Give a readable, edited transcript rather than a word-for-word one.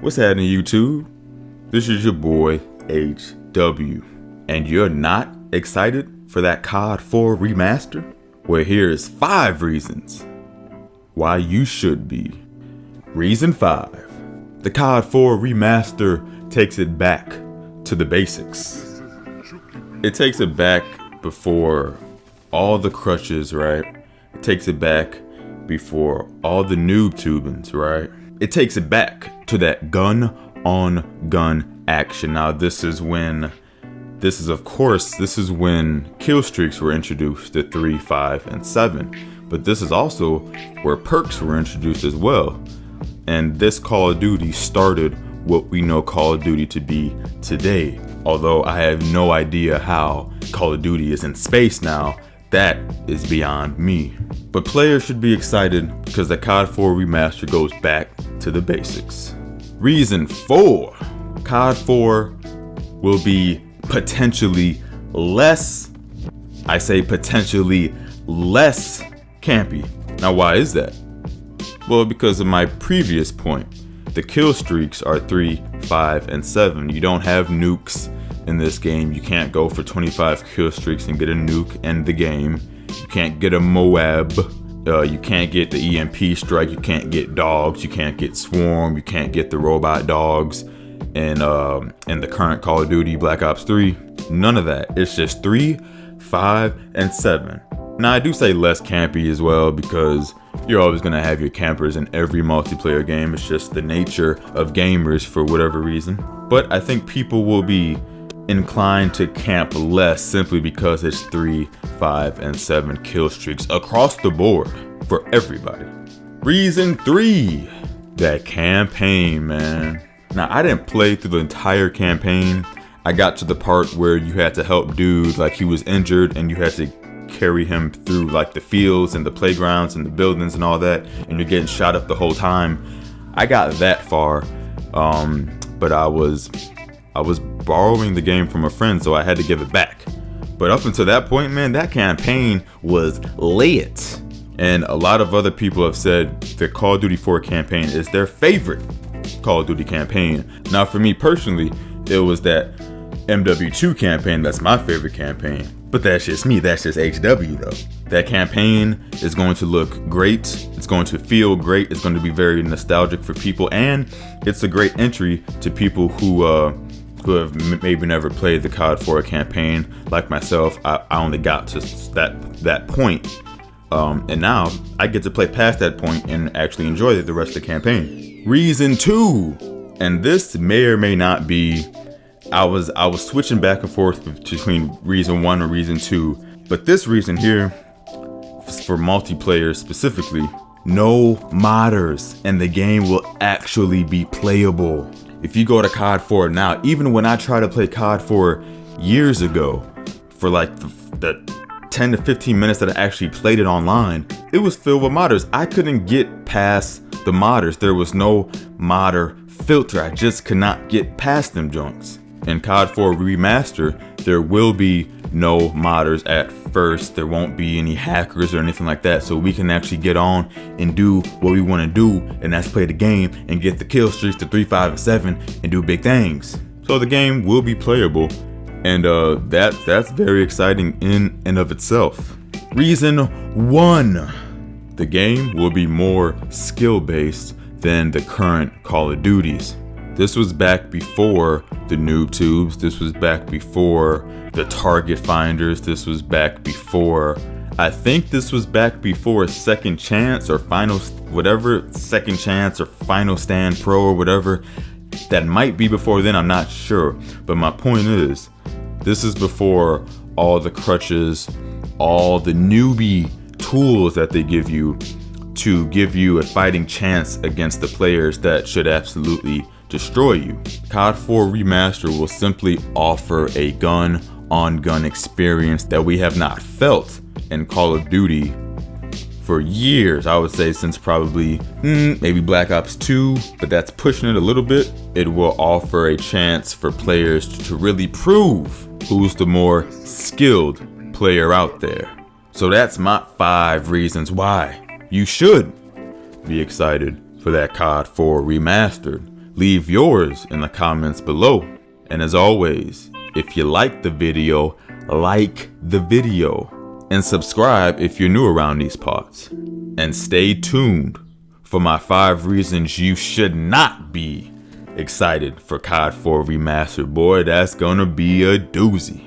What's happening, YouTube? This is your boy HW, and you're not excited for that COD 4 remaster? Well, here's 5 reasons why you should be. Reason 5. The COD 4 remaster takes it back to the basics. It takes it back before all the crutches, right? It takes it back before all the noob tubings, right? It takes it back to that gun-on-gun action. Now, this is when kill streaks were introduced to 3, 5, and 7. But this is also where perks were introduced as well. And this Call of Duty started what we know Call of Duty to be today. Although I have no idea how Call of Duty is in space now, that is beyond me. But players should be excited because the COD 4 remaster goes back to the basics. Reason 4. COD 4 will be potentially less, I say potentially less campy. Now, why is that? Well, because of my previous point. The kill streaks are 3, 5, and 7. You don't have nukes in this game. You can't go for 25 kill streaks and get a nuke in the game. You can't get a Moab. You can't get the EMP strike. You can't get dogs. You can't get swarm. You can't get the robot dogs in the current Call of Duty Black Ops 3. None of that. It's just 3, 5, and 7. Now, I do say less campy as well because you're always going to have your campers in every multiplayer game. It's just the nature of gamers for whatever reason. But I think people will be inclined to camp less simply because it's 3, 5, and 7 kill streaks across the board for everybody. Reason 3. That campaign, man. Now, I didn't play through the entire campaign. I got to the part where you had to help dude, like he was injured, and you had to carry him through like the fields and the playgrounds and the buildings and all that, and you're getting shot up the whole time. I got that far, but I was borrowing the game from a friend, so I had to give it back. But up until that point, man, that campaign was lit. And a lot of other people have said the Call of Duty 4 campaign is their favorite Call of Duty campaign. Now, for me personally, it was that MW2 campaign that's my favorite campaign. But that's just me, that's just HW though. That campaign is going to look great, it's going to feel great, it's going to be very nostalgic for people, and it's a great entry to people who have maybe never played the COD 4 campaign. Like myself, I only got to that point, and now I get to play past that point and actually enjoy the rest of the campaign. Reason 2, and this may or may not be, I was switching back and forth between reason 1 and reason 2, but this reason here, for multiplayer specifically, no modders, and the game will actually be playable. If you go to COD 4 now, even when I tried to play COD 4 years ago, for like the 10 to 15 minutes that I actually played it online, it was filled with modders. I couldn't get past the modders. There was no modder filter. I just could not get past them junks. In COD 4 Remaster, there will be no modders at first. There won't be any hackers or anything like that, so we can actually get on and do what we want to do, and that's play the game and get the kill streaks to 3, 5, and 7 and do big things. So the game will be playable, and that's very exciting in and of itself. Reason 1. The game will be more skill-based than the current Call of Duties. This was back before the noob tubes. This was back before the target finders. This was back before, I think this was back before Second Chance or Final, whatever, Second Chance or Final Stand Pro or whatever. That might be before then, I'm not sure. But my point is, this is before all the crutches, all the newbie tools that they give you to give you a fighting chance against the players that should absolutely destroy you. COD 4 Remaster will simply offer a gun-on-gun experience that we have not felt in Call of Duty for years. I would say since probably maybe Black Ops 2, but that's pushing it a little bit. It will offer a chance for players to really prove who's the more skilled player out there. So that's my 5 reasons why you should be excited for that COD 4 Remastered. Leave yours in the comments below. And as always, if you like the video, like the video. And subscribe if you're new around these parts. And stay tuned for my 5 reasons you should not be excited for COD 4 Remastered. Boy, that's gonna be a doozy.